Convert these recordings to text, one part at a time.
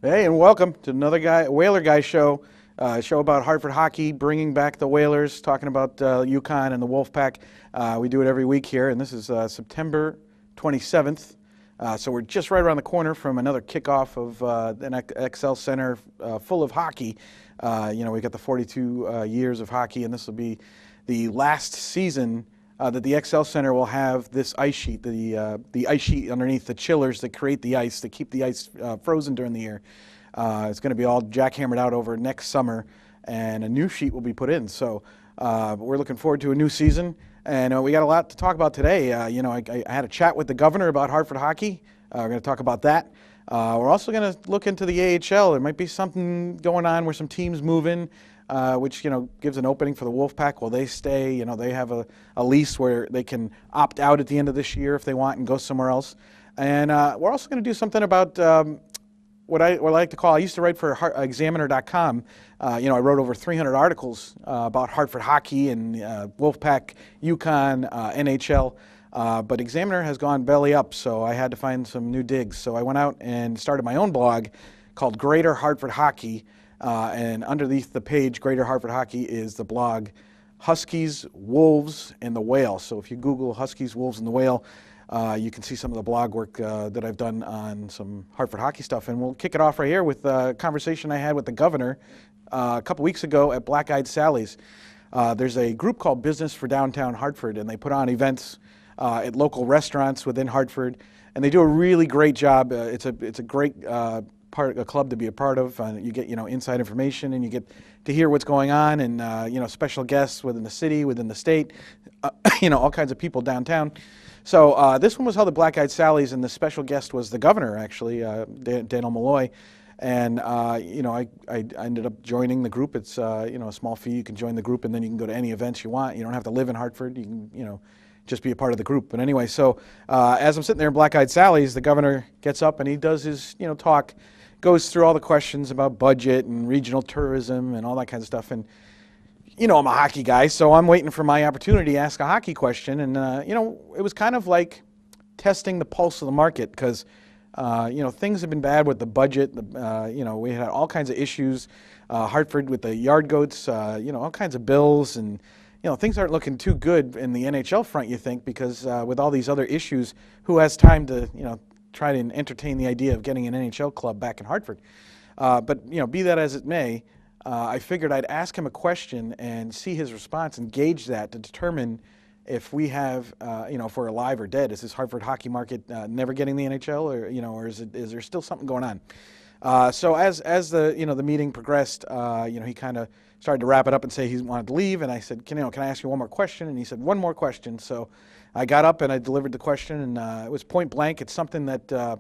Hey, and welcome to another Whaler Guy show, show about Hartford hockey, bringing back the Whalers, talking about UConn and the Wolfpack. We do it every week here, and this is September 27th. So we're just right around the corner from another kickoff of an XL Center full of hockey. We got the 42 years of hockey, and this will be the last season that the XL Center will have this ice sheet, the ice sheet underneath the chillers that create the ice, that keep the ice frozen during the year. It's going to be all jackhammered out over next summer, and a new sheet will be put in. So we're looking forward to a new season, and we got a lot to talk about today. I had a chat with the governor about Hartford hockey. We're going to talk about that. We're also going to look into the AHL. There might be something going on where some teams move in, which gives an opening for the Wolfpack. Will they stay? They have a lease where they can opt out at the end of this year if they want and go somewhere else. And we're also going to do something about what I like to call. I used to write for Examiner.com. I wrote over 300 articles about Hartford hockey and Wolfpack, UConn, NHL. But Examiner has gone belly up, so I had to find some new digs. So I went out and started my own blog called Greater Hartford Hockey. And underneath the page, Greater Hartford Hockey, is the blog Huskies, Wolves, and the Whale. So if you Google Huskies, Wolves, and the Whale, you can see some of the blog work that I've done on some Hartford hockey stuff. And we'll kick it off right here with a conversation I had with the governor a couple weeks ago at Black Eyed Sally's. There's a group called Business for Downtown Hartford, and they put on events at local restaurants within Hartford, and they do a really great job. It's a great a club to be a part of. You get inside information, and you get to hear what's going on, and special guests within the city, within the state, all kinds of people downtown. So this one was held at Black Eyed Sally's, and the special guest was the governor, actually, Governor Malloy. And I ended up joining the group. It's a small fee. You can join the group, and then you can go to any events you want. You don't have to live in Hartford. You can just be a part of the group. But anyway, so as I'm sitting there in Black Eyed Sally's, the governor gets up and he does his talk, goes through all the questions about budget and regional tourism and all that kind of stuff. And I'm a hockey guy, so I'm waiting for my opportunity to ask a hockey question. And it was kind of like testing the pulse of the market, because things have been bad with the budget. We had all kinds of issues. Hartford with the yard goats, all kinds of bills, and things aren't looking too good in the NHL front, you think, because with all these other issues, who has time to try to entertain the idea of getting an NHL club back in Hartford? But be that as it may, I figured I'd ask him a question and see his response and gauge that to determine if we have, if we're alive or dead. Is this Hartford hockey market never getting the NHL, or is there still something going on? So as the meeting progressed, he kind of started to wrap it up and say he wanted to leave, and I said, can I ask you one more question? And he said, one more question. So I got up and I delivered the question, and it was point blank. It's something that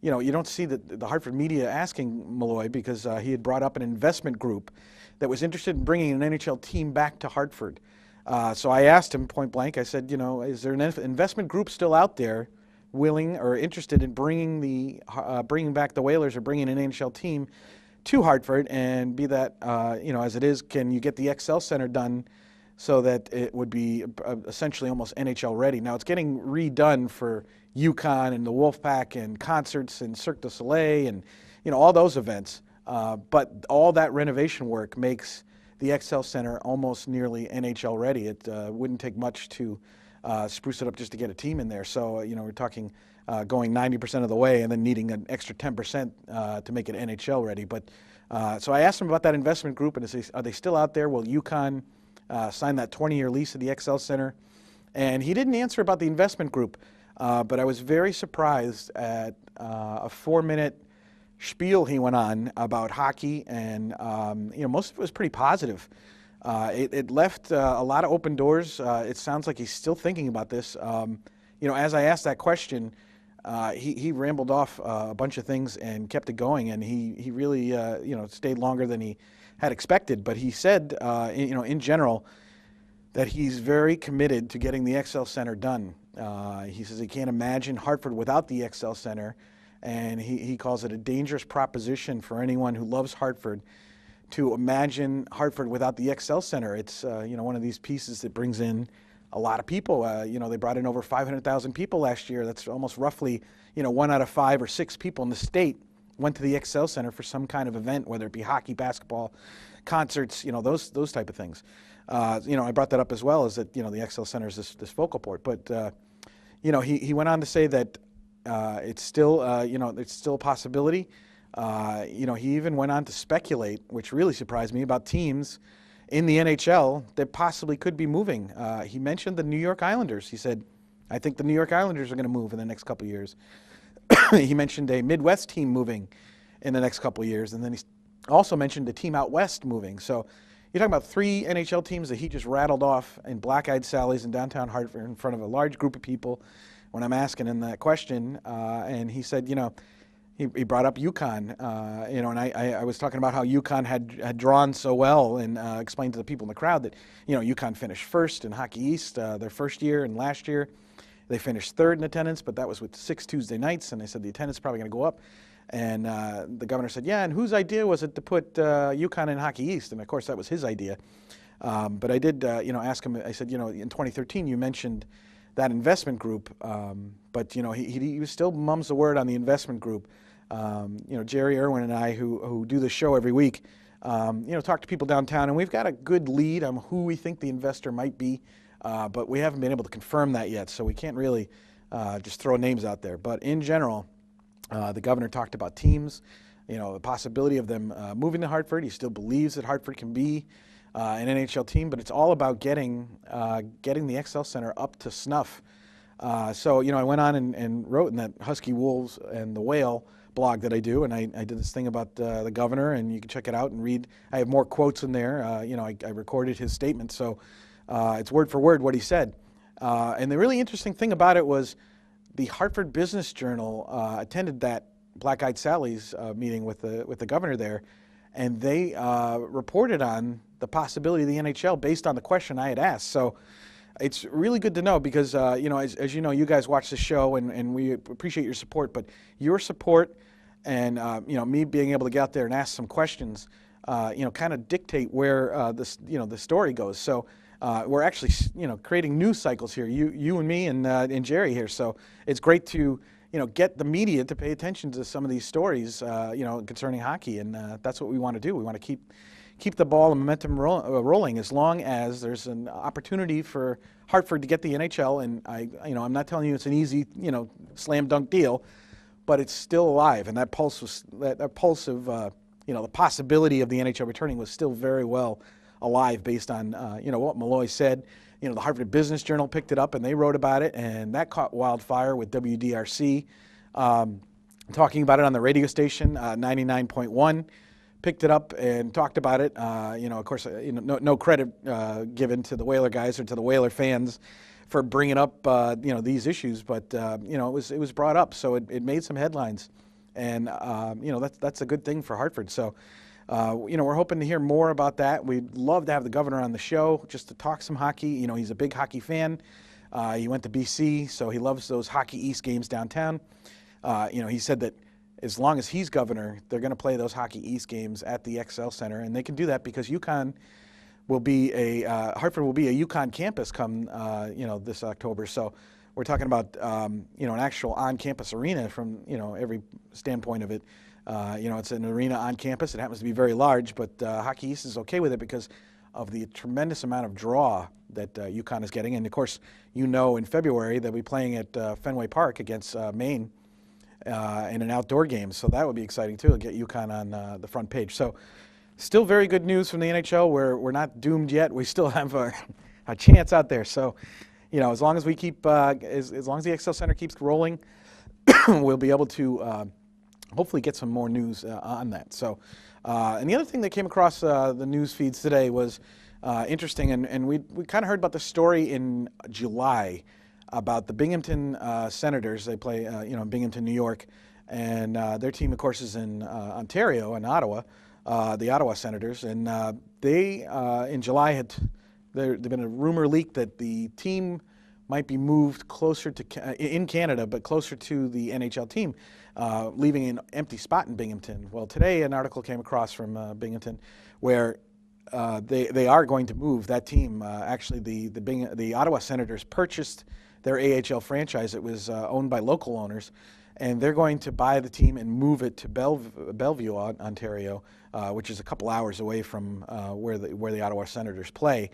you don't see the Hartford media asking Malloy, because he had brought up an investment group that was interested in bringing an NHL team back to Hartford. So I asked him point blank. I said, is there an investment group still out there willing or interested in bringing back the Whalers or bringing an NHL team to Hartford? And be that as it is, can you get the XL Center done so that it would be essentially almost NHL ready? Now it's getting redone for UConn and the Wolfpack and concerts and Cirque du Soleil and all those events, but all that renovation work makes the XL Center almost nearly NHL ready. It wouldn't take much to spruce it up just to get a team in there. So we're talking going 90% of the way and then needing an extra 10% to make it NHL ready. But so I asked him about that investment group, and I said, are they still out there? Will UConn sign that 20-year lease at the XL Center? And he didn't answer about the investment group, but I was very surprised at a 4-minute spiel he went on about hockey, and most of it was pretty positive. It left a lot of open doors. It sounds like he's still thinking about this. As I asked that question, he rambled off a bunch of things and kept it going, and he really stayed longer than he had expected. But he said, in general, that he's very committed to getting the XL Center done. He says he can't imagine Hartford without the XL Center, and he calls it a dangerous proposition for anyone who loves Hartford to imagine Hartford without the XL Center. It's one of these pieces that brings in a lot of people. They brought in over 500,000 people last year. That's almost roughly 1 out of 5 or 6 people in the state went to the XL Center for some kind of event, whether it be hockey, basketball, concerts, those type of things. I brought that up as well, is that, the XL Center is this focal point. But, he went on to say that it's still, it's still a possibility. He even went on to speculate, which really surprised me, about teams in the NHL that possibly could be moving. He mentioned the New York Islanders. He said, I think the New York Islanders are going to move in the next couple of years. He mentioned a Midwest team moving in the next couple of years. And then he also mentioned a team out west moving. So you're talking about 3 NHL teams that he just rattled off in Black-Eyed Sally's in downtown Hartford in front of a large group of people when I'm asking him that question. And he said, he brought up UConn, and I was talking about how UConn had drawn so well, and explained to the people in the crowd that, UConn finished first in Hockey East their first year, and last year they finished third in attendance, but that was with 6 Tuesday nights, and they said the attendance is probably going to go up. And the governor said, yeah, and whose idea was it to put UConn in Hockey East? And of course that was his idea. But I did, ask him, I said, in 2013 you mentioned that investment group, but, he still mums the word on the investment group. Jerry Irwin and I, who do the show every week, talk to people downtown, and we've got a good lead on who we think the investor might be, but we haven't been able to confirm that yet, so we can't really just throw names out there. But in general, the governor talked about teams, the possibility of them moving to Hartford. He still believes that Hartford can be an NHL team, but it's all about getting the XL Center up to snuff. So I went on and wrote in that Husky Wolves and the Whale blog that I do, and I did this thing about the governor, and you can check it out and read. I have more quotes in there. I recorded his statement, so it's word for word what he said. And the really interesting thing about it was the Hartford Business Journal attended that Black-Eyed Sally's meeting with the governor there, and they reported on the possibility of the NHL based on the question I had asked. So it's really good to know because, as you know, you guys watch the show, and we appreciate your support, but your support and, me being able to get out there and ask some questions, kind of dictate where the story goes. So we're actually, creating news cycles here, you and me and Jerry here. So it's great to, get the media to pay attention to some of these stories, concerning hockey. And that's what we want to do. We want to keep the ball and momentum rolling as long as there's an opportunity for Hartford to get the NHL. And I'm not telling you it's an easy, slam dunk deal, but it's still alive. And that pulse was that pulse of, the possibility of the NHL returning was still very well alive based on, what Malloy said. The Hartford Business Journal picked it up and they wrote about it, and that caught wildfire with WDRC talking about it on the radio station, 99.1. Picked it up and talked about it. Of course, no credit given to the Whaler guys or to the Whaler fans for bringing up, these issues, but it was brought up, so it made some headlines, and that's a good thing for Hartford. So, we're hoping to hear more about that. We'd love to have the governor on the show just to talk some hockey. He's a big hockey fan. He went to BC, so he loves those Hockey East games downtown. He said that as long as he's governor, they're going to play those Hockey East games at the XL Center, and they can do that because UConn will be Hartford will be a UConn campus come, this October. So we're talking about, an actual on-campus arena from, every standpoint of it. It's an arena on campus. It happens to be very large, but Hockey East is okay with it because of the tremendous amount of draw that UConn is getting. And of course, in February they'll be playing at Fenway Park against Maine in an outdoor game. So that would be exciting too, to get UConn on the front page. So still very good news from the NHL. We're not doomed yet. We still have a chance out there. So, as long as we keep, as long as the XL Center keeps rolling, we'll be able to hopefully get some more news on that. So, and the other thing that came across the news feeds today was interesting, and we kind of heard about the story in July about the Binghamton Senators. They play, in Binghamton, New York, and their team, of course, is in Ontario and Ottawa, the Ottawa Senators, and they in July there'd been a rumor leak that the team might be moved closer to in Canada, but closer to the NHL team, leaving an empty spot in Binghamton. Well, today an article came across from Binghamton where they are going to move that team. Actually, the Ottawa Senators purchased their AHL franchise. It was owned by local owners, and they're going to buy the team and move it to Bellevue, Ontario, which is a couple hours away from where the Ottawa Senators play.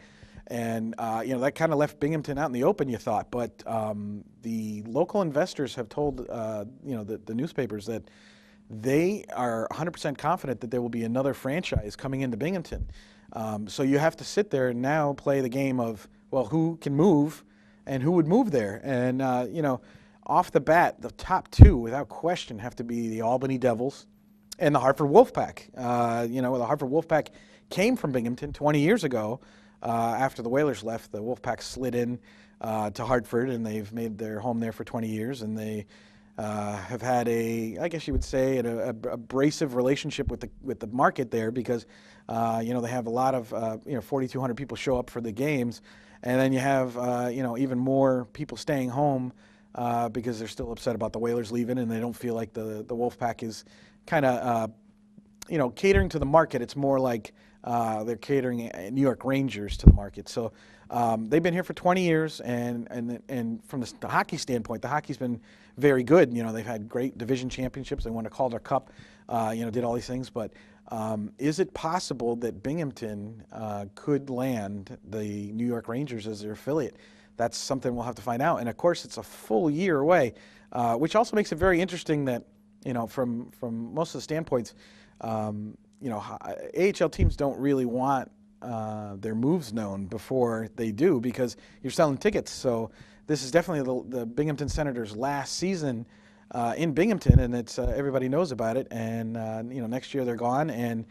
And that kind of left Binghamton out in the open, you thought. But the local investors have told the newspapers that they are 100% confident that there will be another franchise coming into Binghamton. So you have to sit there and now play the game of, well, who can move and who would move there? And, off the bat, the top two, without question, have to be the Albany Devils and the Hartford Wolfpack. The Hartford Wolfpack came from Binghamton 20 years ago. After the Whalers left, the Wolfpack slid in to Hartford, and they've made their home there for 20 years. And they have had I guess you would say, an abrasive relationship with the market there because, they have a lot of, 4,200 people show up for the games. And then you have, even more people staying home because they're still upset about the Whalers leaving, and they don't feel like the Wolfpack is kind of, catering to the market. It's more like they're catering New York Rangers to the market. So they've been here for 20 years, and from the hockey standpoint, the hockey's been very good. They've had great division championships. They won a Calder Cup, did all these things. But is it possible that Binghamton could land the New York Rangers as their affiliate? That's something we'll have to find out. And of course, it's a full year away, which also makes it very interesting that, from most of the standpoints, AHL teams don't really want their moves known before they do because you're selling tickets. So this is definitely the Binghamton Senators' last season in Binghamton, and it's everybody knows about it. And next year they're gone, and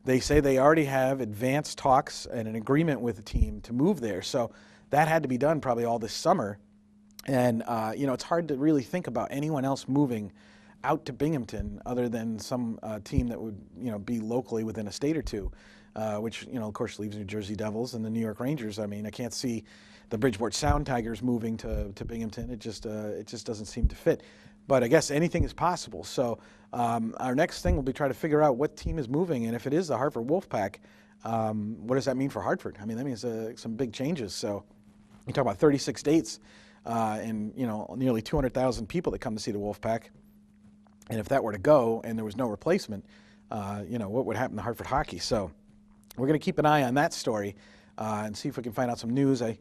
they say they already have advanced talks and an agreement with the team to move there. So that had to be done probably all this summer. And it's hard to really think about anyone else moving out to Binghamton other than some team that would be locally within a state or two, which of course leaves New Jersey Devils and the New York Rangers. I mean, I can't see the Bridgeport Sound Tigers moving to Binghamton. It just doesn't seem to fit. But I guess anything is possible. So our next thing will be try to figure out what team is moving, and if it is the Hartford Wolfpack, what does that mean for Hartford? I mean, that means some big changes. So you talk about 36 dates and nearly 200,000 people that come to see the Wolfpack. And if that were to go and there was no replacement, what would happen to Hartford Hockey? So we're going to keep an eye on that story and see if we can find out some news. I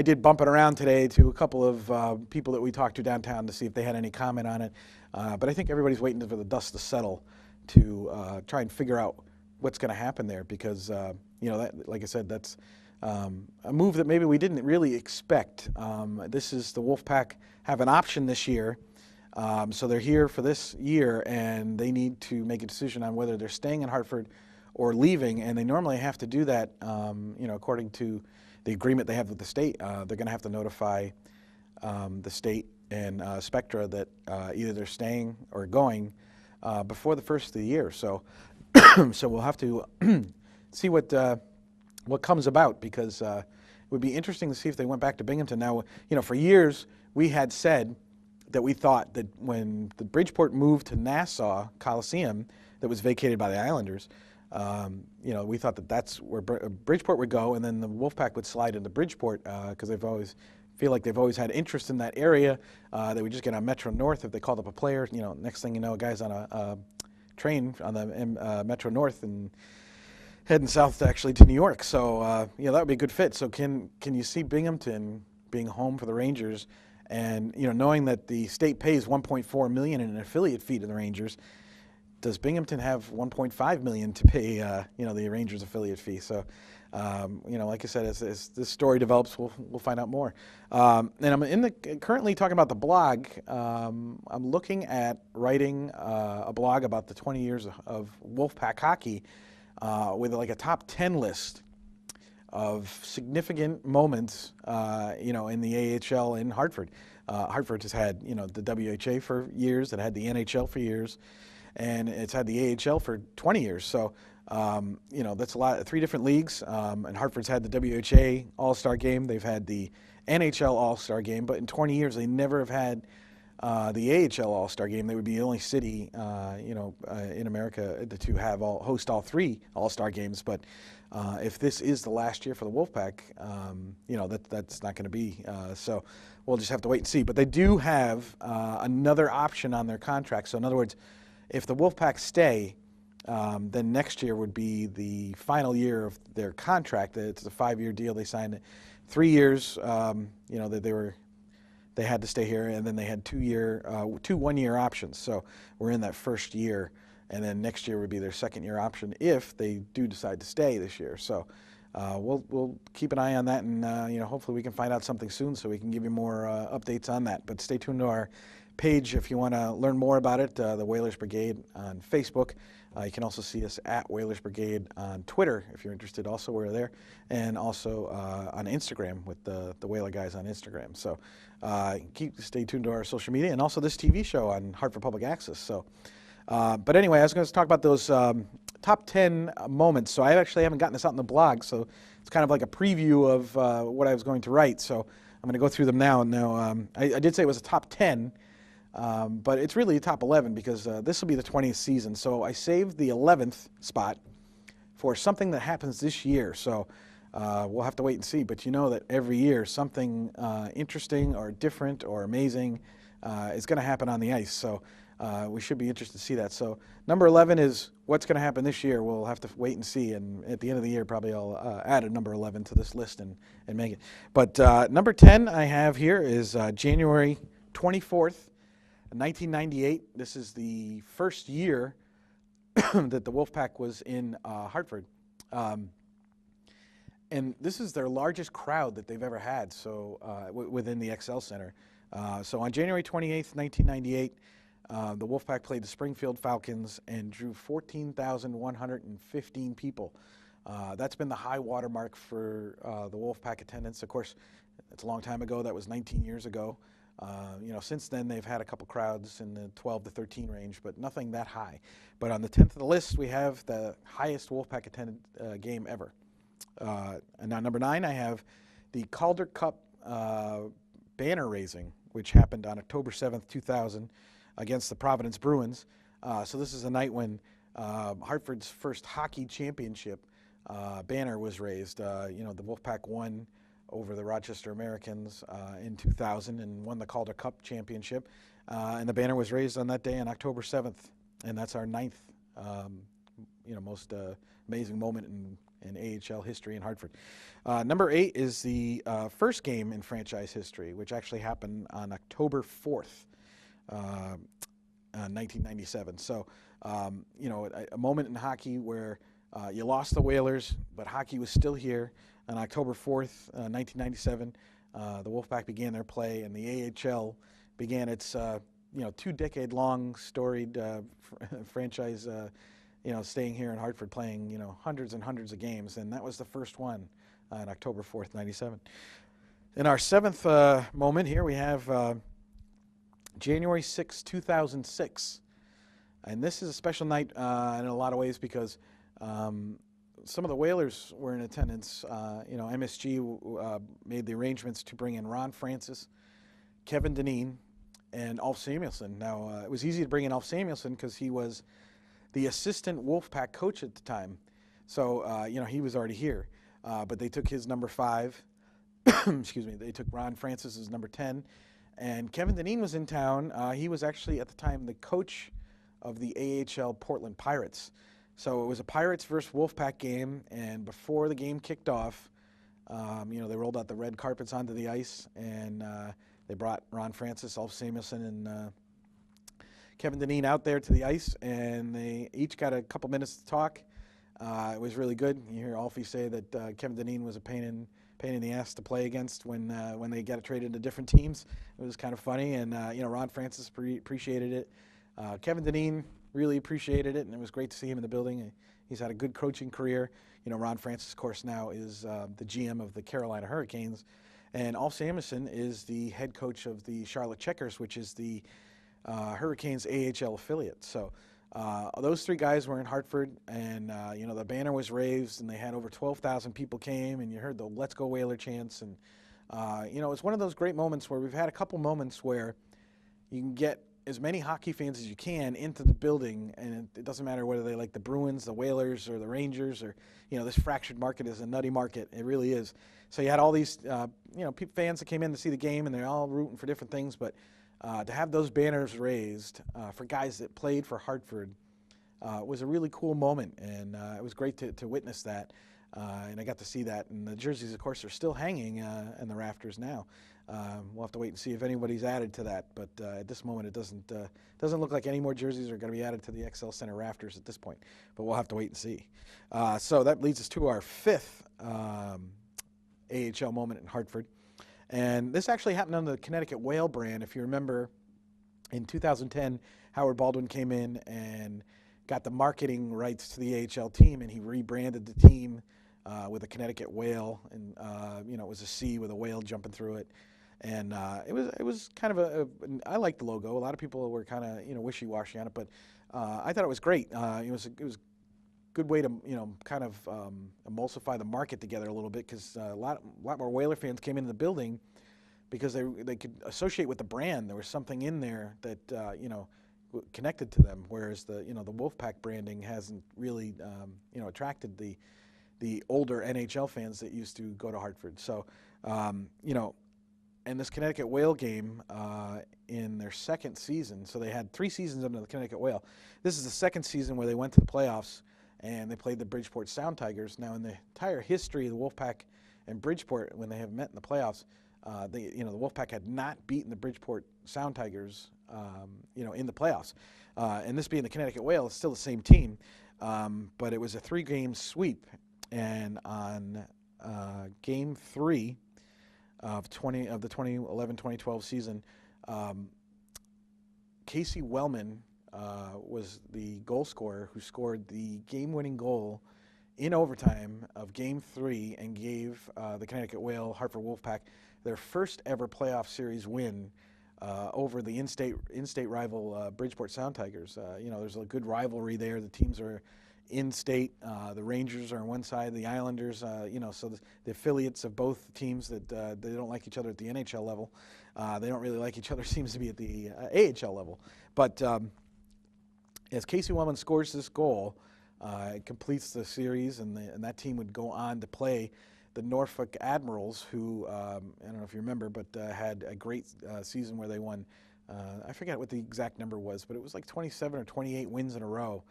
did bump it around today to a couple of people that we talked to downtown to see if they had any comment on it. But I think everybody's waiting for the dust to settle to try and figure out what's going to happen there because, that, like I said, that's a move that maybe we didn't really expect. This is the Wolfpack have an option this year. So they're here for this year, and they need to make a decision on whether they're staying in Hartford or leaving. And they normally have to do that, according to the agreement they have with the state. They're going to have to notify the state and Spectra that either they're staying or going before the first of the year. So, so we'll have to see what comes about because it would be interesting to see if they went back to Binghamton. Now, for years we had said that we thought that when the Bridgeport moved to Nassau Coliseum that was vacated by the Islanders, we thought that that's where Bridgeport would go, and then the Wolfpack would slide into Bridgeport because they've always had interest in that area. They would just get on Metro North if they called up a player. Next thing you know, a guy's on a train on the Metro North and heading south actually to New York. So that would be a good fit. So can you see Binghamton being home for the Rangers? And knowing that the state pays $1.4 million in an affiliate fee to the Rangers, does Binghamton have $1.5 million to pay the Rangers affiliate fee? So, like I said, as this story develops, we'll find out more. And I'm currently talking about the blog. I'm looking at writing a blog about the 20 years of Wolfpack hockey with like a top 10 list of significant moments, in the AHL in Hartford. Hartford has had, the WHA for years, it had the NHL for years, and it's had the AHL for 20 years. So, that's a lot, 3 different leagues, and Hartford's had the WHA All-Star Game. They've had the NHL All-Star Game, but in 20 years, they never have had the AHL All-Star Game. They would be the only city, in America to have host all three All-Star Games. But if this is the last year for the Wolfpack, that's not going to be. So we'll just have to wait and see. But they do have another option on their contract. So in other words, if the Wolfpack stay, then next year would be the final year of their contract. It's a 5-year deal. They signed 3 years. That they had to stay here, and then they had 2 one-year options. So we're in that first year, and then next year would be their second-year option if they do decide to stay this year. So we'll keep an eye on that, and hopefully we can find out something soon so we can give you more updates on that. But stay tuned to our page if you want to learn more about it, the Whalers Brigade on Facebook. You can also see us at Whalers Brigade on Twitter if you're interested. Also, we're there, and also on Instagram with the Whaler guys on Instagram. So stay tuned to our social media, and also this TV show on Hartford Public Access. So, but anyway, I was going to talk about those top 10 moments. So I actually haven't gotten this out in the blog, so it's kind of like a preview of what I was going to write. So I'm going to go through them now. Now, I did say it was a top 10. But it's really a top 11 because this will be the 20th season. So I saved the 11th spot for something that happens this year. So we'll have to wait and see. But you know that every year something interesting or different or amazing is going to happen on the ice. So we should be interested to see that. So number 11 is what's going to happen this year. We'll have to wait and see. And at the end of the year, probably I'll add a number 11 to this list and make it. But number 10 I have here is January 24th. 1998, this is the first year that the Wolfpack was in Hartford. And this is their largest crowd that they've ever had within the XL Center. So on January 28th, 1998, the Wolfpack played the Springfield Falcons and drew 14,115 people. That's been the high water mark for the Wolfpack attendance. Of course, it's a long time ago. That was 19 years ago. Since then they've had a couple crowds in the 12 to 13 range, but nothing that high. But on the 10th of the list, we have the highest Wolfpack attended game ever. And now number 9, I have the Calder Cup banner raising, which happened on October 7th, 2000 against the Providence Bruins. So this is a night when Hartford's first hockey championship banner was raised. The Wolfpack won over the Rochester Americans in 2000 and won the Calder Cup championship. And the banner was raised on that day on October 7th. And that's our 9th, most amazing moment in AHL history in Hartford. Number 8 is the first game in franchise history, which actually happened on October 4th, 1997. So, a moment in hockey where you lost the Whalers, but hockey was still here. On October 4th, 1997, the Wolfpack began their play, and the AHL began its 2-decade-long storied franchise, staying here in Hartford, playing hundreds and hundreds of games, and that was the first one on October 4th, 97. In our 7th moment here, we have January 6, 2006, and this is a special night in a lot of ways because some of the Whalers were in attendance. MSG made the arrangements to bring in Ron Francis, Kevin Dineen, and Ulf Samuelsson. Now, it was easy to bring in Ulf Samuelsson because he was the assistant Wolfpack coach at the time. So, he was already here. But they took his number 5. Excuse me. They took Ron Francis's number 10. And Kevin Dineen was in town. He was actually, at the time, the coach of the AHL Portland Pirates. So it was a Pirates versus Wolfpack game, and before the game kicked off, they rolled out the red carpets onto the ice, and they brought Ron Francis, Ulf Samuelsson, and Kevin Dineen out there to the ice, and they each got a couple minutes to talk. It was really good. You hear Ulfie say that Kevin Dineen was a pain in the ass to play against when they got traded to different teams. It was kind of funny, and Ron Francis appreciated it. Kevin Dineen really appreciated it, and it was great to see him in the building. He's had a good coaching career. Ron Francis, of course, now is the GM of the Carolina Hurricanes, and Ulf Samuelsson is the head coach of the Charlotte Checkers, which is the Hurricanes AHL affiliate. So those 3 guys were in Hartford, and the banner was raised, and they had over 12,000 people came, and you heard the "Let's Go Whaler" chants, and it's one of those great moments where we've had a couple moments where you can get as many hockey fans as you can into the building, and it doesn't matter whether they like the Bruins, the Whalers, or the Rangers, or this fractured market is a nutty market. It really is. So you had all these fans that came in to see the game, and they're all rooting for different things. But to have those banners raised for guys that played for Hartford was a really cool moment, and it was great to witness that. And I got to see that, and the jerseys, of course, are still hanging in the rafters now. We'll have to wait and see if anybody's added to that, but at this moment it doesn't look like any more jerseys are going to be added to the XL Center rafters at this point, but we'll have to wait and see. So that leads us to our fifth AHL moment in Hartford, and this actually happened on the Connecticut Whale brand. If you remember, in 2010, Howard Baldwin came in and got the marketing rights to the AHL team, and he rebranded the team with a Connecticut Whale, and it was a C with a whale jumping through it. And it was kind of I liked the logo. A lot of people were kind of wishy-washy on it, but I thought it was great. It was a good way to kind of emulsify the market together a little bit, because a lot more Whaler fans came into the building because they could associate with the brand. There was something in there that connected to them, whereas the Wolfpack branding hasn't really attracted the older NHL fans that used to go to Hartford. So and this Connecticut Whale game in their second season, so they had 3 seasons under the Connecticut Whale. This is the second season where they went to the playoffs, and they played the Bridgeport Sound Tigers. Now, in the entire history of the Wolfpack and Bridgeport, when they have met in the playoffs, the Wolfpack had not beaten the Bridgeport Sound Tigers, in the playoffs. And this being the Connecticut Whale, it's still the same team, but it was a 3-game sweep. And on Game 3 of the 2011-2012 season, Casey Wellman was the goal scorer who scored the game-winning goal in overtime of Game 3 and gave the Connecticut Whale Hartford Wolfpack their first ever playoff series win over the in-state rival Bridgeport Sound Tigers. There's a good rivalry there. The teams are in-state. The Rangers are on one side, the Islanders, so the affiliates of both teams that they don't like each other at the NHL level. They don't really like each other, seems to be at the AHL level. But as Casey Wellman scores this goal, it completes the series, and that team would go on to play the Norfolk Admirals, who, I don't know if you remember, but had a great season where they won, I forget what the exact number was, but it was like 27 or 28 wins in a row.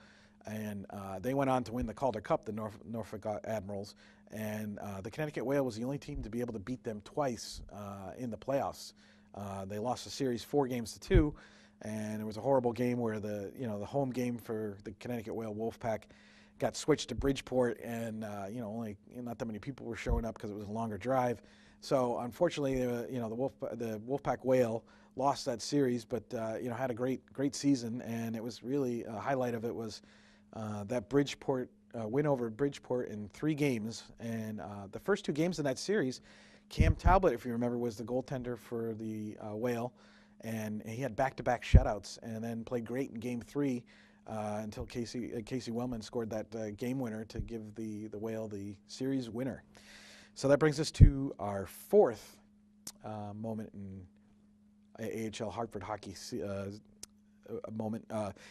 And they went on to win the Calder Cup, the Norfolk Admirals, and the Connecticut Whale was the only team to be able to beat them twice in the playoffs. They lost the series 4-2, and it was a horrible game where the home game for the Connecticut Whale Wolfpack got switched to Bridgeport, and only not that many people were showing up because it was a longer drive. So unfortunately, the Wolfpack Whale lost that series, but had a great season, and it was really a highlight of it was that Bridgeport win over Bridgeport in 3 games, and the first 2 games in that series, Cam Talbot, if you remember, was the goaltender for the Whale, and he had back-to-back shutouts, and then played great in Game 3 until Casey Wellman scored that game winner to give the Whale the series winner. So that brings us to our 4th moment in AHL Hartford Hockey moment.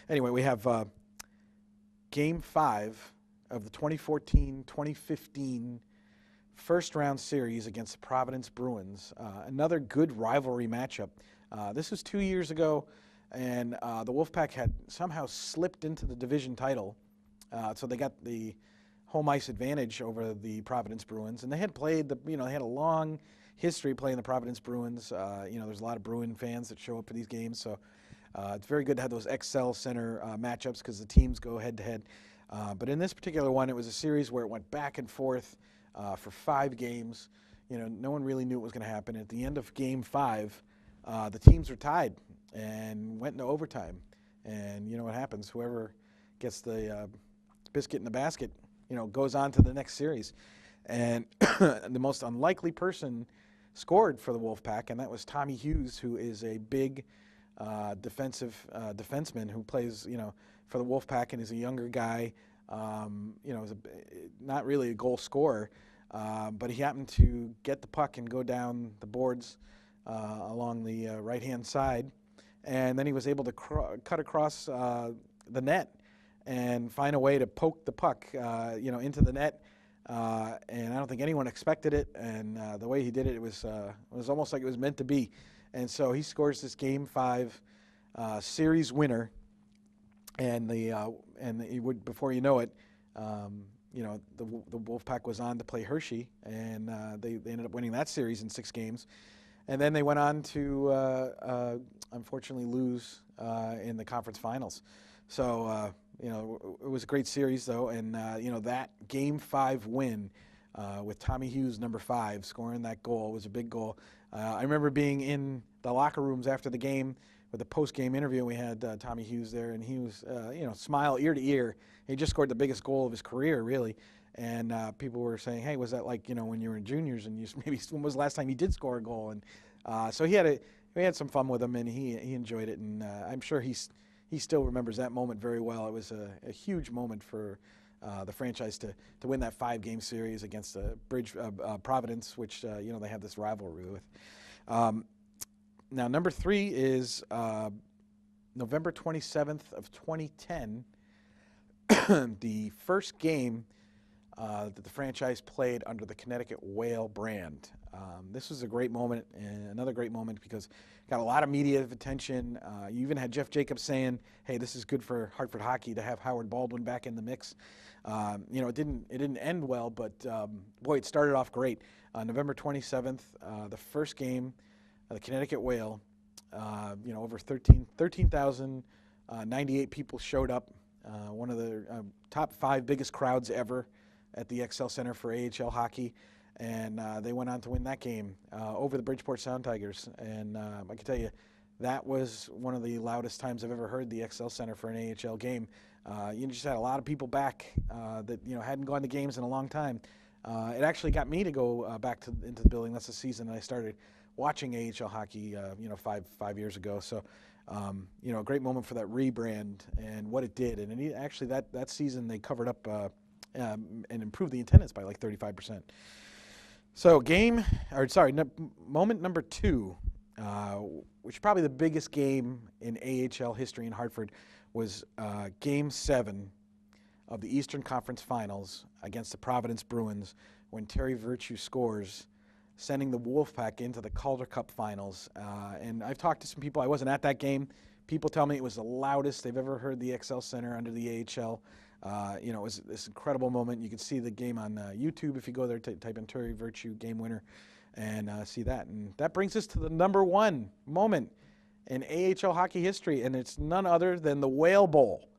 Anyway, we have Game 5 of the 2014-2015 first-round series against the Providence Bruins. Another good rivalry matchup. This was 2 years ago, and the Wolfpack had somehow slipped into the division title, so they got the home ice advantage over the Providence Bruins, and they had played they had a long history playing the Providence Bruins. There's a lot of Bruin fans that show up for these games, so it's very good to have those XL Center matchups because the teams go head-to-head. But in this particular one, it was a series where it went back and forth for 5 games. No one really knew what was going to happen. At the end of Game 5, the teams were tied and went into overtime. And you know what happens? Whoever gets the biscuit in the basket, goes on to the next series. And the most unlikely person scored for the Wolfpack, and that was Tommy Hughes, who is a big defenseman who plays, for the Wolfpack and is a younger guy. Is not really a goal scorer, but he happened to get the puck and go down the boards along the right-hand side, and then he was able to cut across the net and find a way to poke the puck, into the net. And I don't think anyone expected it. And the way he did it, it was almost like it was meant to be. And so he scores this Game 5 series winner. And he would, before you know it, the Wolfpack was on to play Hershey, and they ended up winning that series in 6 games. And then they went on to unfortunately lose in the conference finals. So it was a great series though, and that Game 5 win with Tommy Hughes, number 5, scoring that goal was a big goal. I remember being in the locker rooms after the game with the post-game interview. We had Tommy Hughes there, and he was, smile ear to ear. He just scored the biggest goal of his career, really. And people were saying, "Hey, was that like when you were in juniors? And maybe when was the last time you did score a goal?" And so we had some fun with him, and he enjoyed it. And I'm sure he still remembers that moment very well. It was a huge moment for the franchise to win that 5-game series against Providence, which they have this rivalry with. Now, number 3 is November 27th of 2010, the first game that the franchise played under the Connecticut Whale brand. This was a great moment, and another great moment because it got a lot of media attention. You even had Jeff Jacobs saying, "Hey, this is good for Hartford hockey to have Howard Baldwin back in the mix." It didn't end well, but boy, it started off great. November 27th, the first game, the Connecticut Whale. Over 13,098 people showed up. One of the top 5 biggest crowds ever at the XL Center for AHL hockey, and they went on to win that game over the Bridgeport Sound Tigers. And I can tell you, that was one of the loudest times I've ever heard the XL Center for an AHL game. You just had a lot of people back that hadn't gone to games in a long time. It actually got me to go back into the building. That's the season I started watching AHL hockey, 5 years ago. So, a great moment for that rebrand and what it did. And actually, that season they covered up and improved the attendance by like 35%. So moment number 2, which is probably the biggest game in AHL history in Hartford, was Game 7 of the Eastern Conference Finals against the Providence Bruins, when Terry Virtue scores, sending the Wolfpack into the Calder Cup Finals. And I've talked to some people. I wasn't at that game. People tell me it was the loudest they've ever heard the XL Center under the AHL. It was this incredible moment. You can see the game on YouTube if you go there, type in Terry Virtue game winner, and see that. And that brings us to the number 1 moment in AHL hockey history, and it's none other than the Whale Bowl,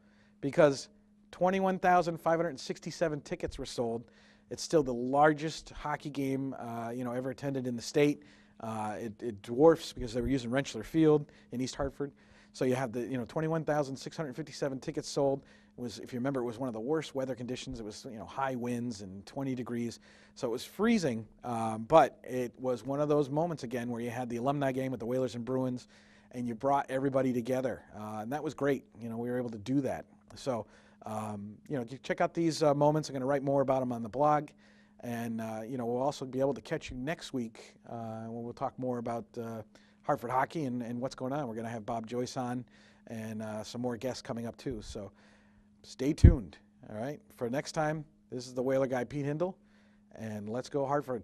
because 21,567 tickets were sold. It's still the largest hockey game ever attended in the state. It dwarfs because they were using Rentschler Field in East Hartford. So you have the 21,657 tickets sold. It was, if you remember, it was one of the worst weather conditions. It was high winds and 20 degrees, so it was freezing. But it was one of those moments again where you had the alumni game with the Whalers and Bruins, and you brought everybody together, and that was great. We were able to do that. So. Check out these moments. I'm going to write more about them on the blog. And, we'll also be able to catch you next week when we'll talk more about Hartford hockey and what's going on. We're going to have Bob Joyce on and some more guests coming up, too. So stay tuned. All right. For next time, this is the Whaler guy, Pete Hindle, and let's go Hartford.